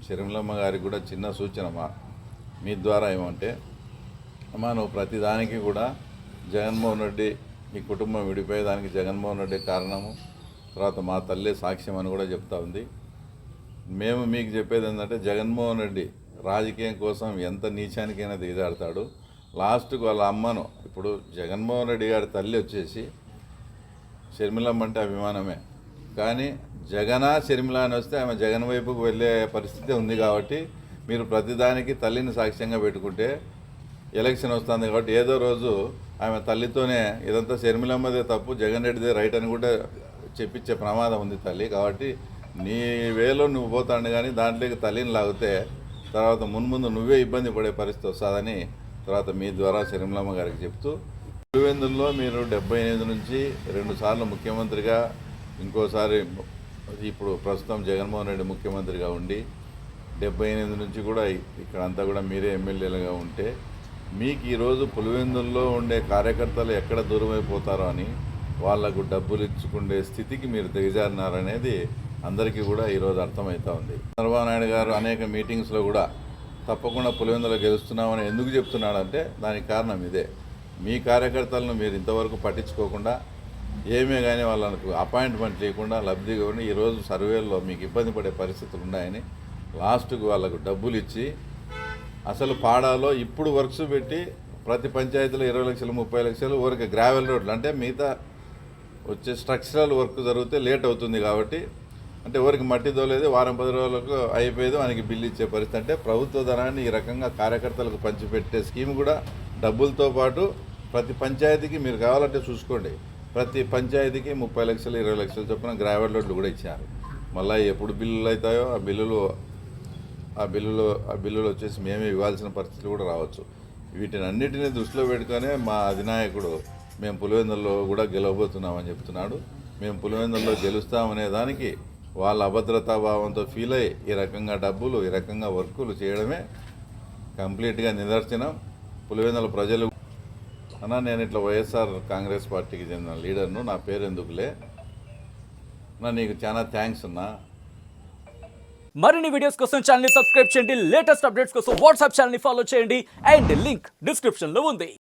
షర్మిలమ్మ గారికి కూడా చిన్న సూచన మీ ద్వారా ఏమంటే, అమ్మా నువ్వు ప్రతిదానికి కూడా జగన్మోహన్ రెడ్డి ఈ కుటుంబం విడిపోయేదానికి జగన్మోహన్ రెడ్డి కారణము, తర్వాత మా తల్లి సాక్ష్యం అని కూడా చెప్తా ఉంది. మేము మీకు చెప్పేది ఏంటంటే, జగన్మోహన్ రెడ్డి రాజకీయం కోసం ఎంత నీచానికైనా దిగజారుతాడు. లాస్ట్కు వాళ్ళ అమ్మను, ఇప్పుడు జగన్మోహన్ రెడ్డి గారి తల్లి వచ్చేసి షర్మిలమ్మ అంటే అభిమానమే, కానీ షర్మిల అని వస్తే ఆమె జగన్ వైపుకు వెళ్ళే పరిస్థితి ఉంది. కాబట్టి మీరు ప్రతిదానికి తల్లిని సాక్ష్యంగా పెట్టుకుంటే ఎలక్షన్ వస్తుంది కాబట్టి ఏదో రోజు ఆమె తల్లితోనే ఇదంతా షర్మిలమ్మదే తప్పు, జగన్ రెడ్డిదే రైట్ అని కూడా చెప్పించే ప్రమాదం ఉంది తల్లి. కాబట్టి నీ వేలో నువ్వు పోతాండు, కానీ దాంట్లోకి తల్లిని లాగితే తర్వాత మున్ముందు నువ్వే ఇబ్బంది పడే పరిస్థితి వస్తుందని తర్వాత మీ ద్వారా షర్మిలమ్మ గారికి చెప్తూ, పులివెందుల్లో మీరు 78 నుంచి 2 సార్లు ముఖ్యమంత్రిగా, ఇంకోసారి ఇప్పుడు ప్రస్తుతం జగన్మోహన్ రెడ్డి ముఖ్యమంత్రిగా ఉండి 78 నుంచి కూడా ఇక్కడంతా కూడా మీరే ఎమ్మెల్యేలుగా ఉంటే, మీకు ఈరోజు పులివెందుల్లో ఉండే కార్యకర్తలు ఎక్కడ దూరం అయిపోతారో అని వాళ్లకు డబ్బులు ఇచ్చుకునే స్థితికి మీరు దిగజారినారనేది అందరికీ కూడా ఈరోజు అర్థమవుతా ఉంది. చంద్రబాబు నాయుడు గారు అనేక మీటింగ్స్లో కూడా తప్పకుండా పులివెందులో గెలుస్తున్నామని ఎందుకు చెప్తున్నాడంటే దానికి కారణం ఇదే. మీ కార్యకర్తలను మీరు ఇంతవరకు పట్టించుకోకుండా, ఏమే కానీ వాళ్ళకు అపాయింట్మెంట్ లేకుండా లబ్ధిగా ఉండి ఈరోజు సర్వేల్లో మీకు ఇబ్బంది పడే పరిస్థితులు ఉన్నాయని లాస్ట్కు వాళ్ళకు డబ్బులు ఇచ్చి, అసలు పాడాలో ఇప్పుడు వర్క్స్ పెట్టి ప్రతి పంచాయతీలో 20 లక్షలు 30 లక్షలు ఊరికి గ్రావెల్ రోడ్లు, అంటే మిగతా వచ్చే స్ట్రక్చరల్ వర్క్ జరిగితే లేట్ అవుతుంది కాబట్టి, అంటే ఊరికి మట్టి తోలేదు, వారం 10 రోజులకు అయిపోయేది మనకి బిల్లు ఇచ్చే పరిస్థితి. అంటే ప్రభుత్వ ధనాన్ని ఈ రకంగా కార్యకర్తలకు పంచిపెట్టే స్కీమ్ కూడా డబ్బులతో పాటు ప్రతి పంచాయతీకి మీరు కావాలంటే చూసుకోండి, ప్రతి పంచాయతీకి 30 లక్షలు 20 లక్షలు చొప్పున గ్రావెల్ రోడ్లు కూడా ఇచ్చారు. మళ్ళీ ఎప్పుడు బిల్లులు అవుతాయో ఆ బిల్లులు వచ్చేసి మేమే ఇవ్వాల్సిన పరిస్థితులు కూడా రావచ్చు. వీటిని అన్నిటినీ దృష్టిలో పెట్టుకునే మా అధినాయకుడు మేము పులివెందుల్లో కూడా గెలవబోతున్నామని చెప్తున్నాడు. మేము పులివెందుల్లో గెలుస్తామనే దానికి వాళ్ళ అభద్రతాభావంతో ఫీల్ అయ్యి ఈ రకంగా డబ్బులు, ఈ రకంగా వర్కులు చేయడమే కంప్లీట్గా నిదర్శనం. పులివెందుల ప్రజలు అన్నా, నేను ఇట్లా వైఎస్ఆర్ కాంగ్రెస్ పార్టీకి చెందిన లీడర్ను, నా పేరు ఎందుకులే నా, నీకు చాలా థ్యాంక్స్ అన్నా. మరిన్ని వీడియోస్ కోసం ఛానల్ ని సబ్స్క్రైబ్ చేయండి, లేటెస్ట్ అప్డేట్స్ కోసం వాట్సాప్ ఛానల్ ని ఫాలో చేయండి అండ్ లింక్ డిస్క్రిప్షన్ లో ఉంది.